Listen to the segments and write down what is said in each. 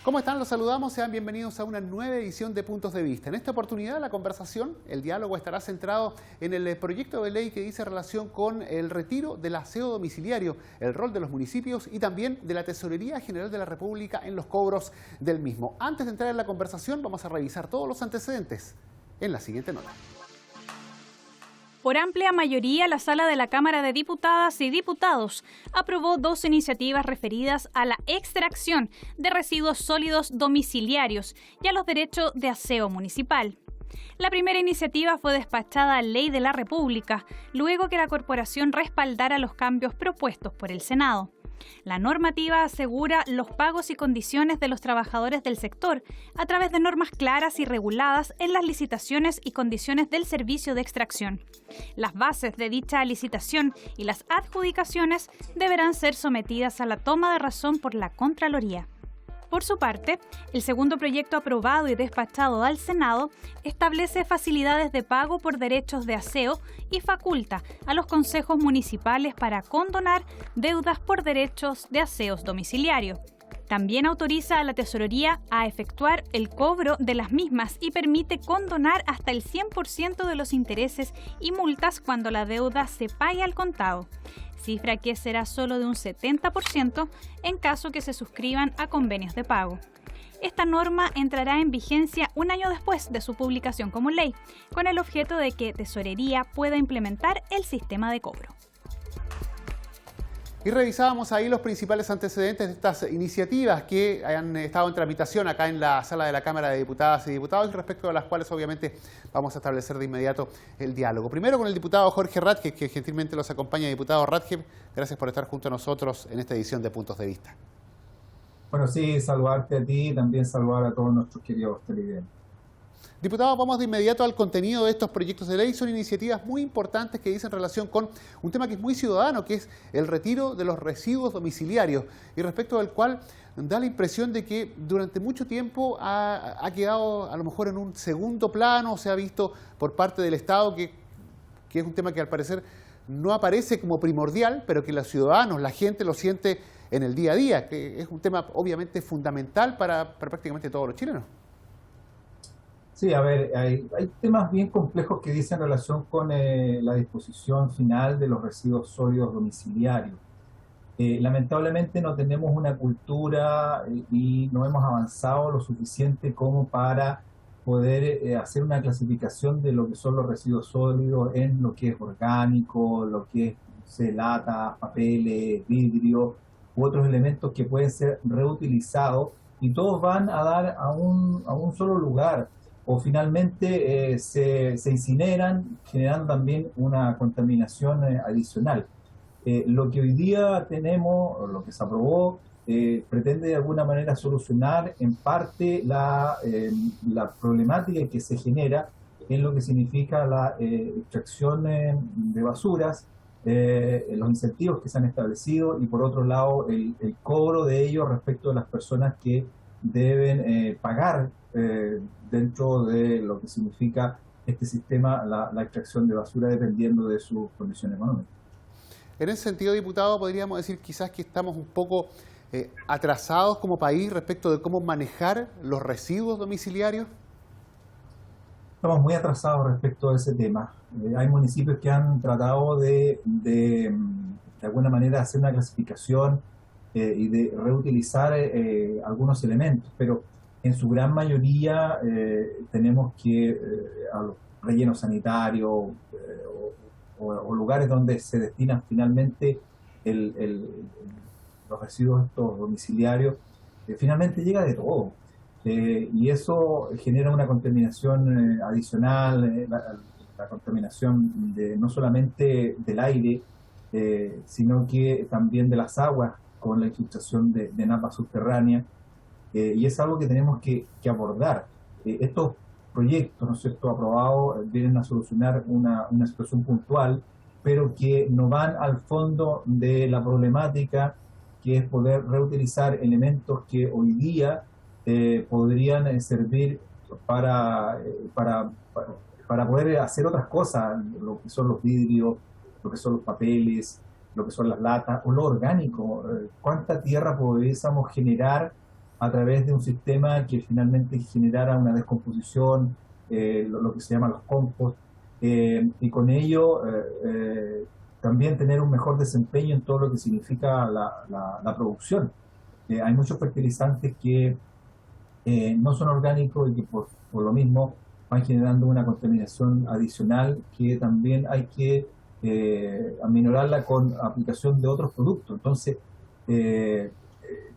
¿Cómo están? Los saludamos, sean bienvenidos a una nueva edición de Puntos de Vista. En esta oportunidad la conversación, el diálogo estará centrado en el proyecto de ley que dice relación con el retiro del aseo domiciliario, el rol de los municipios y también de la Tesorería General de la República en los cobros del mismo. Antes de entrar en la conversación vamos a revisar todos los antecedentes en la siguiente nota. Por amplia mayoría, la Sala de la Cámara de Diputadas y Diputados aprobó dos iniciativas referidas a la extracción de residuos sólidos domiciliarios y a los derechos de aseo municipal. La primera iniciativa fue despachada a Ley de la República, luego que la corporación respaldara los cambios propuestos por el Senado. La normativa asegura los pagos y condiciones de los trabajadores del sector a través de normas claras y reguladas en las licitaciones y condiciones del servicio de extracción. Las bases de dicha licitación y las adjudicaciones deberán ser sometidas a la toma de razón por la Contraloría. Por su parte, el segundo proyecto aprobado y despachado al Senado establece facilidades de pago por derechos de aseo y faculta a los consejos municipales para condonar deudas por derechos de aseos domiciliarios. También autoriza a la Tesorería a efectuar el cobro de las mismas y permite condonar hasta el 100% de los intereses y multas cuando la deuda se pague al contado, cifra que será solo de un 70% en caso que se suscriban a convenios de pago. Esta norma entrará en vigencia un año después de su publicación como ley, con el objeto de que Tesorería pueda implementar el sistema de cobro. Y revisábamos ahí los principales antecedentes de estas iniciativas que han estado en tramitación acá en la Sala de la Cámara de Diputadas y Diputados, respecto a las cuales obviamente vamos a establecer de inmediato el diálogo. Primero con el diputado Jorge Ratge, que gentilmente los acompaña. Diputado Ratge, gracias por estar junto a nosotros en esta edición de Puntos de Vista. Bueno, sí, saludarte a ti y también saludar a todos nuestros queridos televidentes. Diputado, vamos de inmediato al contenido de estos proyectos de ley. Son iniciativas muy importantes que dicen relación con un tema que es muy ciudadano, que es el retiro de los residuos domiciliarios, y respecto del cual da la impresión de que durante mucho tiempo ha quedado a lo mejor en un segundo plano. Se ha visto por parte del Estado que es un tema que al parecer no aparece como primordial, pero que los ciudadanos, la gente lo siente en el día a día, que es un tema obviamente fundamental para prácticamente todos los chilenos. Sí, a ver, hay temas bien complejos que dicen relación con la disposición final de los residuos sólidos domiciliarios. Lamentablemente no tenemos una cultura y no hemos avanzado lo suficiente como para poder hacer una clasificación de lo que son los residuos sólidos en lo que es orgánico, lo que es, no sé, latas, papeles, vidrio u otros elementos que pueden ser reutilizados, y todos van a dar a un solo lugar, o finalmente se incineran, generando también una contaminación adicional. Lo que hoy día tenemos, lo que se aprobó, pretende de alguna manera solucionar en parte la problemática que se genera en lo que significa la extracción de basuras, los incentivos que se han establecido, y por otro lado el cobro de ellos respecto de las personas que deben pagar dentro de lo que significa este sistema la extracción de basura, dependiendo de sus condiciones económicas. En ese sentido, diputado, podríamos decir quizás que estamos un poco atrasados como país respecto de cómo manejar los residuos domiciliarios. Estamos muy atrasados respecto a ese tema. Hay municipios que han tratado de alguna manera hacer una clasificación y de reutilizar algunos elementos, pero en su gran mayoría tenemos que a los rellenos sanitarios o lugares donde se destinan finalmente los residuos estos domiciliarios, finalmente llega de todo. Y eso genera una contaminación adicional, la contaminación no solamente del aire, sino que también de las aguas, con la infiltración de napas subterráneas, y es algo que tenemos que abordar. Estos proyectos, ¿no es cierto?, aprobados, vienen a solucionar una situación puntual, pero que no van al fondo de la problemática, que es poder reutilizar elementos que hoy día podrían servir para poder hacer otras cosas, lo que son los vidrios, lo que son los papeles, lo que son las latas, o lo orgánico. ¿Cuánta tierra podríamos generar a través de un sistema que finalmente generara una descomposición, lo que se llama los compost, y con ello también tener un mejor desempeño en todo lo que significa la producción. Hay muchos fertilizantes que no son orgánicos y que por lo mismo van generando una contaminación adicional que también hay que aminorarla con aplicación de otros productos. Entonces,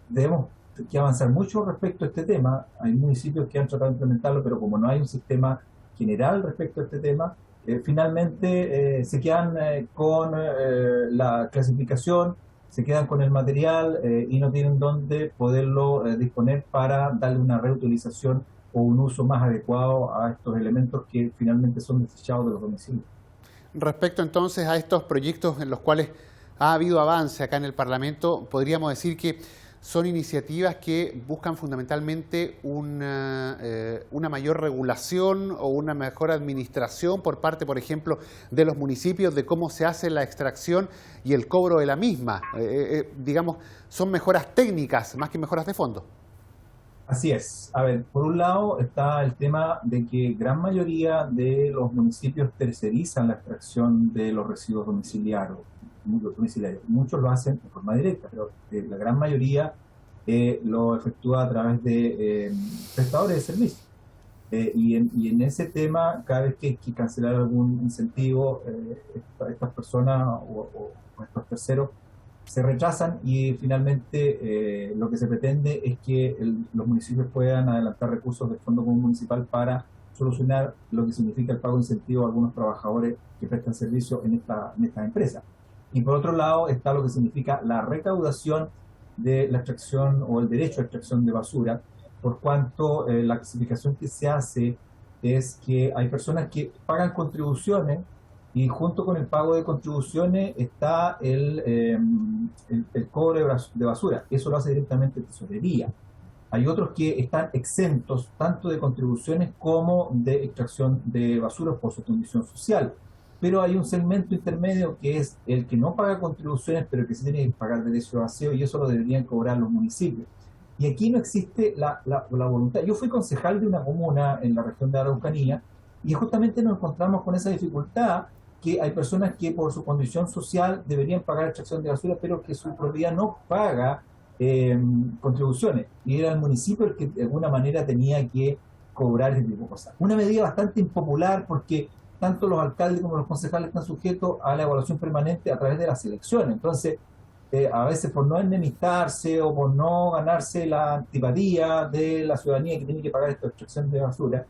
debemos que avanzar mucho respecto a este tema. Hay municipios que han tratado de implementarlo, pero como no hay un sistema general respecto a este tema, finalmente se quedan con la clasificación, se quedan con el material y no tienen dónde poderlo disponer para darle una reutilización o un uso más adecuado a estos elementos que finalmente son desechados de los domicilios. Respecto entonces a estos proyectos en los cuales ha habido avance acá en el Parlamento, podríamos decir que son iniciativas que buscan fundamentalmente una mayor regulación o una mejor administración por parte, por ejemplo, de los municipios de cómo se hace la extracción y el cobro de la misma. Digamos, son mejoras técnicas más que mejoras de fondo. Así es. A ver, por un lado está el tema de que gran mayoría de los municipios tercerizan la extracción de los residuos domiciliarios. Muchos lo hacen de forma directa, pero la gran mayoría lo efectúa a través de prestadores de servicios. Y en ese tema, cada vez que hay que cancelar algún incentivo, estas personas o estos terceros se rechazan y finalmente lo que se pretende es que los municipios puedan adelantar recursos del Fondo Común Municipal para solucionar lo que significa el pago de incentivo a algunos trabajadores que prestan servicio en esta empresa. Y por otro lado está lo que significa la recaudación de la extracción o el derecho a extracción de basura, por cuanto la clasificación que se hace es que hay personas que pagan contribuciones y junto con el pago de contribuciones está el cobro de basura. Eso lo hace directamente Tesorería. Hay otros que están exentos tanto de contribuciones como de extracción de basura por su condición social. Pero hay un segmento intermedio que es el que no paga contribuciones, pero que sí tiene que pagar derecho de aseo, y eso lo deberían cobrar los municipios. Y aquí no existe la voluntad. Yo fui concejal de una comuna en la región de Araucanía, y justamente nos encontramos con esa dificultad, que hay personas que por su condición social deberían pagar extracción de basura, pero que su propiedad no paga contribuciones. Y era el municipio el que de alguna manera tenía que cobrar ese tipo de cosas. Una medida bastante impopular porque tanto los alcaldes como los concejales están sujetos a la evaluación permanente a través de las elecciones. Entonces, a veces por no enemistarse o por no ganarse la antipatía de la ciudadanía que tiene que pagar esta extracción de basura,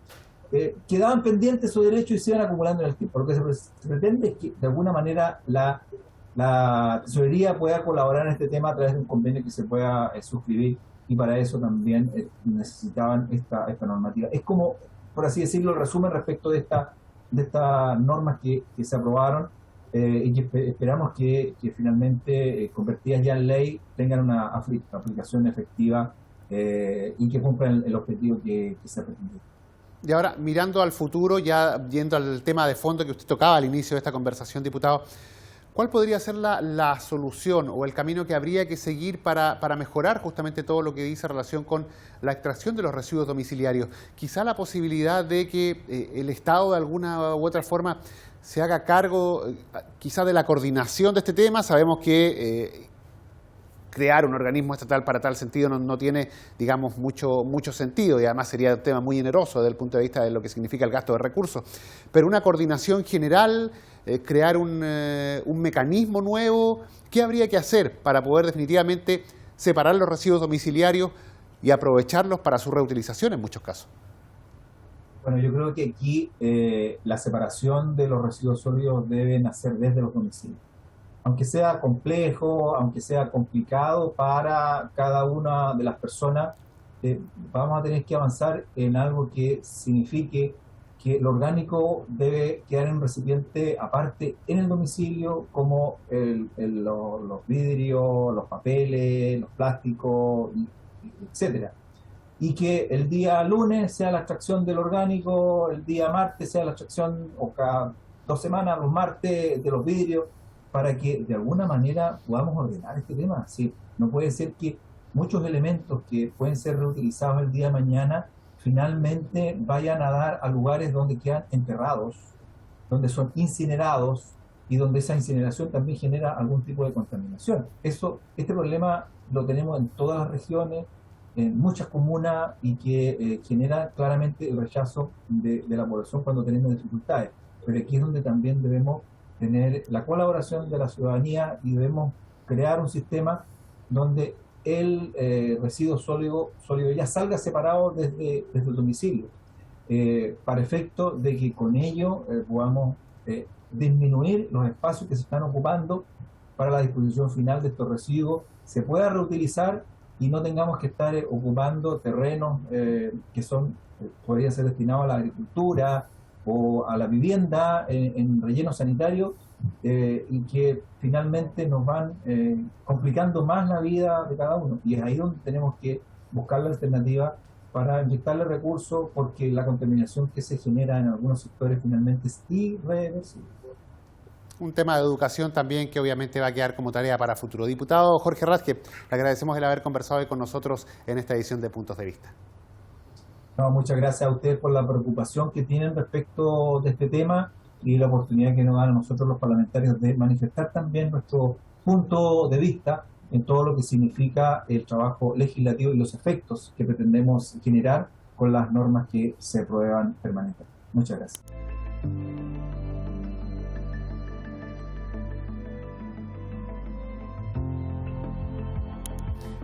quedaban pendientes sus derechos y se iban acumulando en el tiempo. Lo que se pretende es que de alguna manera la tesorería pueda colaborar en este tema a través de un convenio que se pueda suscribir, y para eso también necesitaban esta normativa. Es como, por así decirlo, el resumen respecto de estas normas que se aprobaron y que esperamos que finalmente, convertidas ya en ley, tengan una aplicación efectiva y que cumplan el objetivo que se ha pretendido. Y ahora, mirando al futuro, ya yendo al tema de fondo que usted tocaba al inicio de esta conversación, diputado, ¿cuál podría ser la solución o el camino que habría que seguir para mejorar justamente todo lo que dice en relación con la extracción de los residuos domiciliarios? Quizá la posibilidad de que el Estado de alguna u otra forma se haga cargo quizá de la coordinación de este tema. Sabemos que crear un organismo estatal para tal sentido no tiene, digamos, mucho sentido, y además sería un tema muy oneroso desde el punto de vista de lo que significa el gasto de recursos. Pero una coordinación general, crear un mecanismo nuevo, ¿qué habría que hacer para poder definitivamente separar los residuos domiciliarios y aprovecharlos para su reutilización en muchos casos? Bueno, yo creo que aquí la separación de los residuos sólidos debe nacer desde los domicilios. Aunque sea complejo, aunque sea complicado para cada una de las personas, vamos a tener que avanzar en algo que signifique que lo orgánico debe quedar en un recipiente aparte en el domicilio, como los vidrios, los papeles, los plásticos, etcétera. Y que el día lunes sea la extracción del orgánico, el día martes sea la extracción, o cada 2 semanas, los martes, de los vidrios, para que de alguna manera podamos ordenar este tema. Sí, no puede ser que muchos elementos que pueden ser reutilizados el día de mañana finalmente vayan a dar a lugares donde quedan enterrados, donde son incinerados y donde esa incineración también genera algún tipo de contaminación. Este problema lo tenemos en todas las regiones, en muchas comunas, y que genera claramente el rechazo de la población cuando tenemos dificultades. Pero aquí es donde también debemos tener la colaboración de la ciudadanía y debemos crear un sistema donde el residuo sólido ya salga separado desde el domicilio, para efecto de que con ello podamos disminuir los espacios que se están ocupando para la disposición final de estos residuos, se pueda reutilizar y no tengamos que estar ocupando terrenos que podría ser destinados a la agricultura o a la vivienda en relleno sanitario, y que finalmente nos van complicando más la vida de cada uno. Y es ahí donde tenemos que buscar la alternativa para inyectarle recursos, porque la contaminación que se genera en algunos sectores finalmente es irreversible. Un tema de educación también que obviamente va a quedar como tarea para futuro. Diputado Jorge Rasque, le agradecemos el haber conversado hoy con nosotros en esta edición de Puntos de Vista. No, muchas gracias a ustedes por la preocupación que tienen respecto de este tema y la oportunidad que nos dan a nosotros los parlamentarios de manifestar también nuestro punto de vista en todo lo que significa el trabajo legislativo y los efectos que pretendemos generar con las normas que se aprueban permanentemente. Muchas gracias.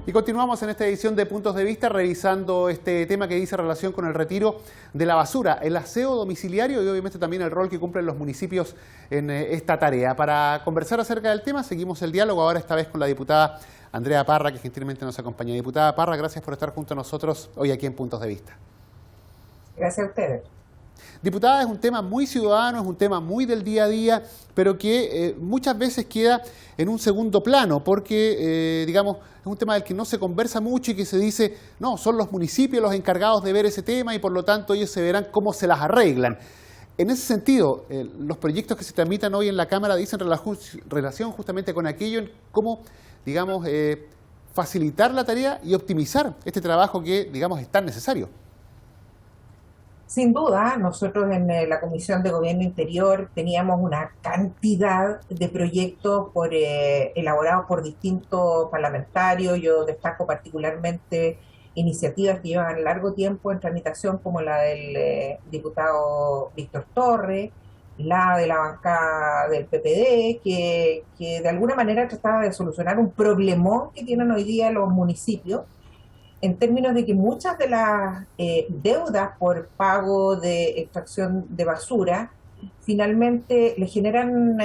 Y continuamos en esta edición de Puntos de Vista revisando este tema que dice relación con el retiro de la basura, el aseo domiciliario y obviamente también el rol que cumplen los municipios en esta tarea. Para conversar acerca del tema seguimos el diálogo ahora esta vez con la diputada Andrea Parra, que gentilmente nos acompaña. Diputada Parra, gracias por estar junto a nosotros hoy aquí en Puntos de Vista. Gracias a ustedes. Diputada, es un tema muy ciudadano, es un tema muy del día a día, pero que muchas veces queda en un segundo plano, porque, digamos, es un tema del que no se conversa mucho y que se dice, no, son los municipios los encargados de ver ese tema y por lo tanto ellos se verán cómo se las arreglan. En ese sentido, los proyectos que se tramitan hoy en la Cámara dicen relación justamente con aquello, en cómo, digamos, facilitar la tarea y optimizar este trabajo que, digamos, es tan necesario. Sin duda, nosotros en la Comisión de Gobierno Interior teníamos una cantidad de proyectos elaborados por distintos parlamentarios. Yo destaco particularmente iniciativas que llevan largo tiempo en tramitación, como la del diputado Víctor Torres, la de la bancada del PPD, que de alguna manera trataba de solucionar un problemón que tienen hoy día los municipios, en términos de que muchas de las deudas por pago de extracción de basura finalmente le generan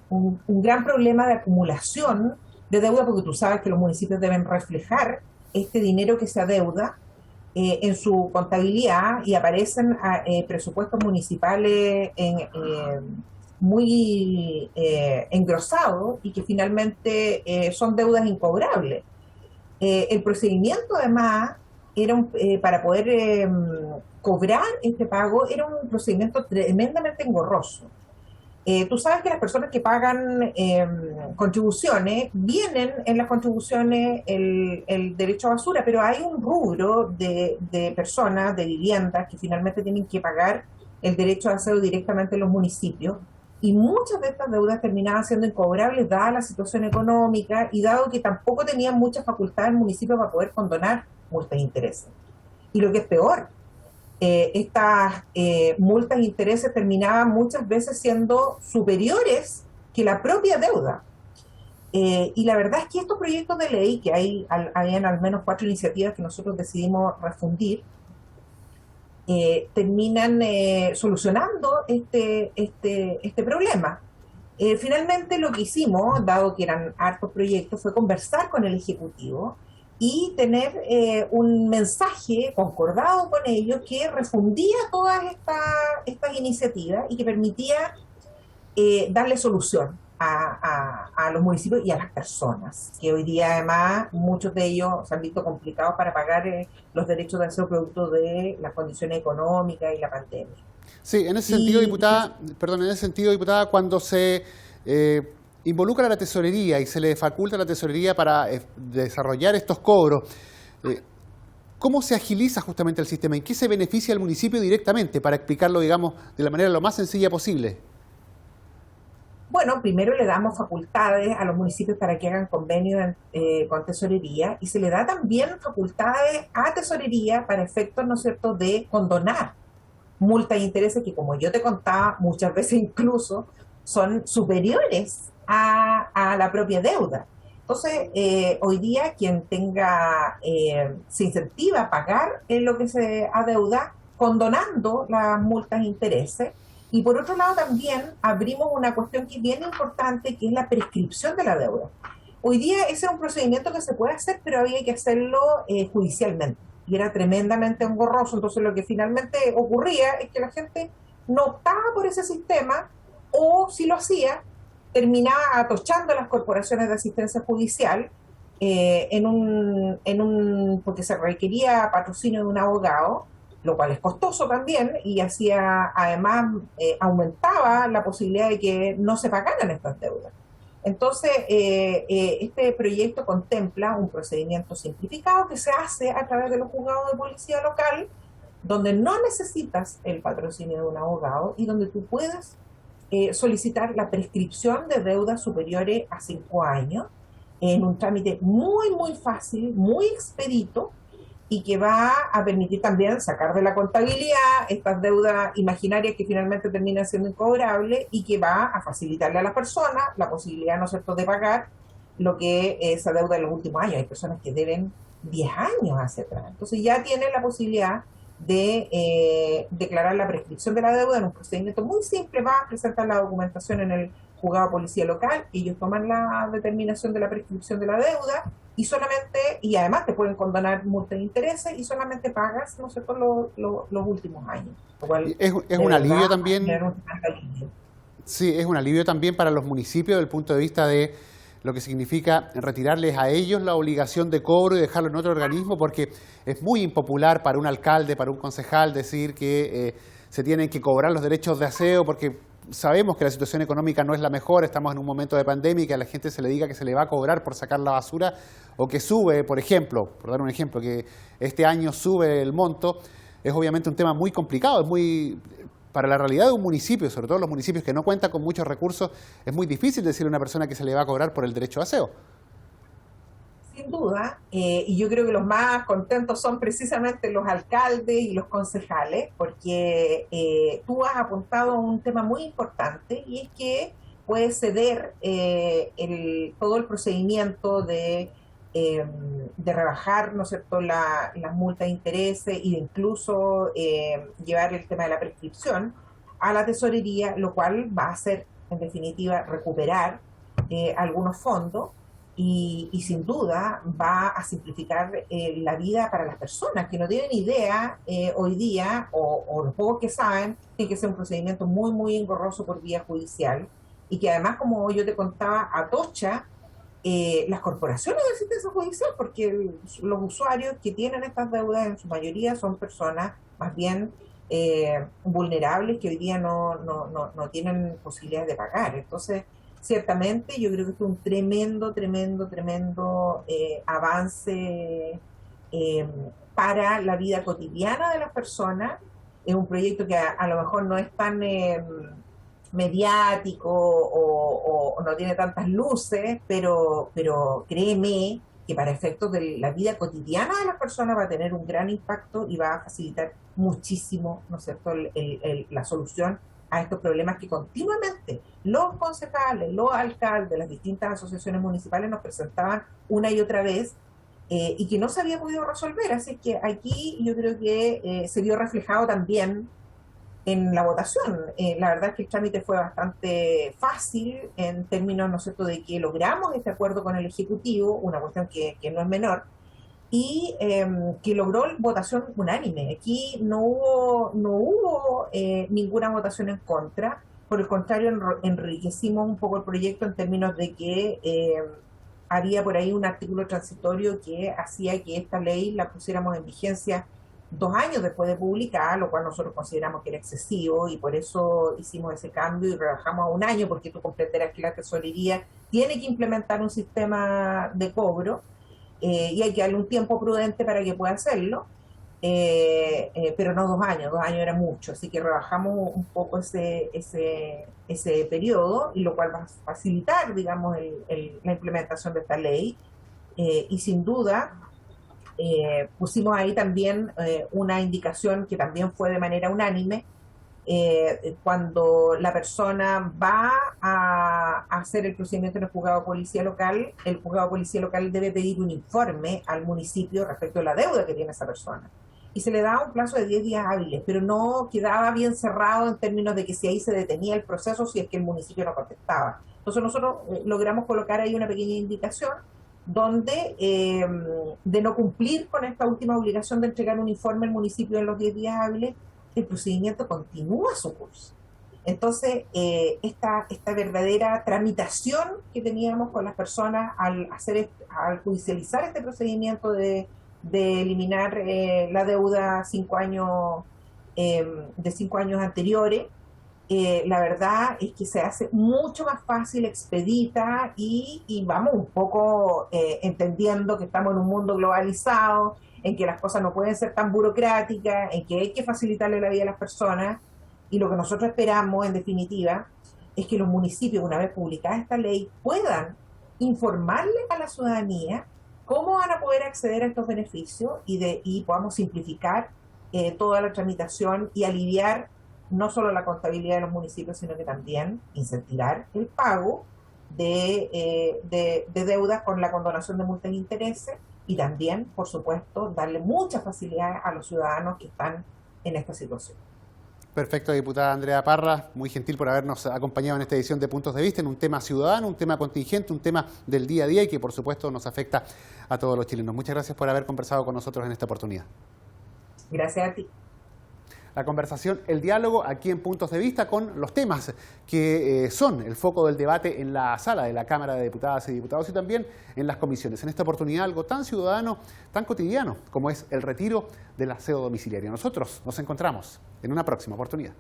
un gran problema de acumulación de deuda, porque tú sabes que los municipios deben reflejar este dinero que se adeuda en su contabilidad, y aparecen presupuestos municipales muy engrosados y que finalmente son deudas incobrables. El procedimiento, además, era para poder cobrar este pago, era un procedimiento tremendamente engorroso. Tú sabes que las personas que pagan contribuciones, vienen en las contribuciones el derecho a basura, pero hay un rubro de personas, de viviendas, que finalmente tienen que pagar el derecho a aseo directamente en los municipios. Y muchas de estas deudas terminaban siendo incobrables dada la situación económica y dado que tampoco tenían mucha facultad el municipio para poder condonar multas e intereses. Y lo que es peor, estas multas e intereses terminaban muchas veces siendo superiores que la propia deuda. Y la verdad es que estos proyectos de ley, que habían al menos 4 iniciativas que nosotros decidimos refundir, terminan solucionando este problema. Finalmente lo que hicimos, dado que eran hartos proyectos, fue conversar con el Ejecutivo y tener un mensaje concordado con ellos que refundía todas estas iniciativas y que permitía darle solución a los municipios y a las personas, que hoy día además muchos de ellos se han visto complicados para pagar los derechos de aseo producto de las condiciones económicas y la pandemia. Sí, en ese sentido, diputada, cuando se involucra a la tesorería y se le faculta a la tesorería para desarrollar estos cobros, ¿cómo se agiliza justamente el sistema? ¿En qué se beneficia al municipio directamente? Para explicarlo, digamos, de la manera lo más sencilla posible. Bueno, primero le damos facultades a los municipios para que hagan convenios con tesorería, y se le da también facultades a tesorería para efectos, ¿no es cierto?, de condonar multas e intereses que, como yo te contaba, muchas veces incluso son superiores a la propia deuda. Entonces, hoy día quien se incentiva a pagar lo que se adeuda, condonando las multas e intereses. Y por otro lado también abrimos una cuestión que es bien importante, que es la prescripción de la deuda. Hoy día ese es un procedimiento que se puede hacer, pero había que hacerlo judicialmente. Y era tremendamente engorroso. Entonces lo que finalmente ocurría es que la gente no optaba por ese sistema, o si lo hacía, terminaba atochando a las corporaciones de asistencia judicial porque se requería patrocinio de un abogado, lo cual es costoso también, y además aumentaba la posibilidad de que no se pagaran estas deudas. Entonces, este proyecto contempla un procedimiento simplificado que se hace a través de los juzgados de policía local, donde no necesitas el patrocinio de un abogado y donde tú puedes solicitar la prescripción de deudas superiores a 5 años en un trámite muy, muy fácil, muy expedito, y que va a permitir también sacar de la contabilidad estas deudas imaginarias que finalmente terminan siendo incobrables, y que va a facilitarle a las personas la posibilidad, ¿no es cierto?, de pagar lo que esa deuda en los últimos años. Hay personas que deben 10 años hacia atrás. Entonces ya tienen la posibilidad de declarar la prescripción de la deuda en un procedimiento muy simple. Va a presentar la documentación en el juzgado de policía local, ellos toman la determinación de la prescripción de la deuda, y además te pueden condonar multas de intereses, y solamente pagas, ¿no sé, por los últimos años. Es un alivio también. Sí, es un alivio también para los municipios desde el punto de vista de lo que significa retirarles a ellos la obligación de cobro y dejarlo en otro organismo, porque es muy impopular para un alcalde, para un concejal, decir que se tienen que cobrar los derechos de aseo, porque sabemos que la situación económica no es la mejor, estamos en un momento de pandemia, y que a la gente se le diga que se le va a cobrar por sacar la basura, o que sube, por ejemplo, por dar un ejemplo, que este año sube el monto, es obviamente un tema muy complicado, es muy, para la realidad de un municipio, sobre todo los municipios que no cuentan con muchos recursos, es muy difícil decirle a una persona que se le va a cobrar por el derecho de aseo. Sin duda, y yo creo que los más contentos son precisamente los alcaldes y los concejales, porque tú has apuntado a un tema muy importante, y es que puede ceder todo el procedimiento de rebajar, ¿no es cierto?, las multas de intereses, e incluso llevar el tema de la prescripción a la tesorería, lo cual va a hacer, en definitiva, recuperar algunos fondos. Y sin duda va a simplificar la vida para las personas que no tienen idea hoy día, o los pocos que saben, tiene que ser un procedimiento muy, muy engorroso por vía judicial, y que además, como yo te contaba, atocha las corporaciones de asistencia judicial, porque los usuarios que tienen estas deudas en su mayoría son personas más bien vulnerables, que hoy día no tienen posibilidades de pagar. Entonces, ciertamente yo creo que fue un tremendo avance para la vida cotidiana de las personas. Es un proyecto que a lo mejor no es tan mediático o no tiene tantas luces, pero créeme que para efectos de la vida cotidiana de las personas va a tener un gran impacto y va a facilitar muchísimo, ¿no es cierto?, la solución a estos problemas que continuamente los concejales, los alcaldes, las distintas asociaciones municipales nos presentaban una y otra vez, y que no se había podido resolver. Así que aquí yo creo que se vio reflejado también en la votación. La verdad es que el trámite fue bastante fácil en términos, ¿no es cierto?, de que logramos este acuerdo con el Ejecutivo, una cuestión que no es menor, y que logró votación unánime. Aquí no hubo ninguna votación en contra. Por el contrario, enriquecimos un poco el proyecto en términos de que había por ahí un artículo transitorio que hacía que esta ley la pusiéramos en vigencia 2 años después de publicar, lo cual nosotros consideramos que era excesivo y por eso hicimos ese cambio y rebajamos a 1 año, porque tú comprenderás que la tesorería tiene que implementar un sistema de cobro y hay que darle un tiempo prudente para que pueda hacerlo, pero no 2 años, 2 años era mucho, así que rebajamos un poco ese periodo, y lo cual va a facilitar, digamos, la implementación de esta ley. Y sin duda pusimos ahí también una indicación que también fue de manera unánime. Cuando la persona va a hacer el procedimiento en el juzgado de policía local, el juzgado de policía local debe pedir un informe al municipio respecto a la deuda que tiene esa persona. Y se le da un plazo de 10 días hábiles, pero no quedaba bien cerrado en términos de que si ahí se detenía el proceso, si es que el municipio no contestaba. Entonces nosotros logramos colocar ahí una pequeña indicación donde de no cumplir con esta última obligación de entregar un informe al municipio en los 10 días hábiles, el procedimiento continúa su curso. Entonces, esta verdadera tramitación que teníamos con las personas al judicializar este procedimiento de eliminar la deuda 5 años, de 5 años anteriores, la verdad es que se hace mucho más fácil, expedita, y vamos un poco entendiendo que estamos en un mundo globalizado, en que las cosas no pueden ser tan burocráticas, en que hay que facilitarle la vida a las personas, y lo que nosotros esperamos, en definitiva, es que los municipios, una vez publicada esta ley, puedan informarle a la ciudadanía cómo van a poder acceder a estos beneficios y podamos simplificar toda la tramitación y aliviar no solo la contabilidad de los municipios, sino que también incentivar el pago de deudas con la condonación de multas e intereses, y también, por supuesto, darle mucha facilidad a los ciudadanos que están en esta situación. Perfecto, diputada Andrea Parra, muy gentil por habernos acompañado en esta edición de Puntos de Vista, en un tema ciudadano, un tema contingente, un tema del día a día y que por supuesto nos afecta a todos los chilenos. Muchas gracias por haber conversado con nosotros en esta oportunidad. Gracias a ti. La conversación, el diálogo aquí en Puntos de Vista con los temas que son el foco del debate en la sala de la Cámara de Diputadas y Diputados y también en las comisiones. En esta oportunidad algo tan ciudadano, tan cotidiano como es el retiro del aseo domiciliario. Nosotros nos encontramos en una próxima oportunidad.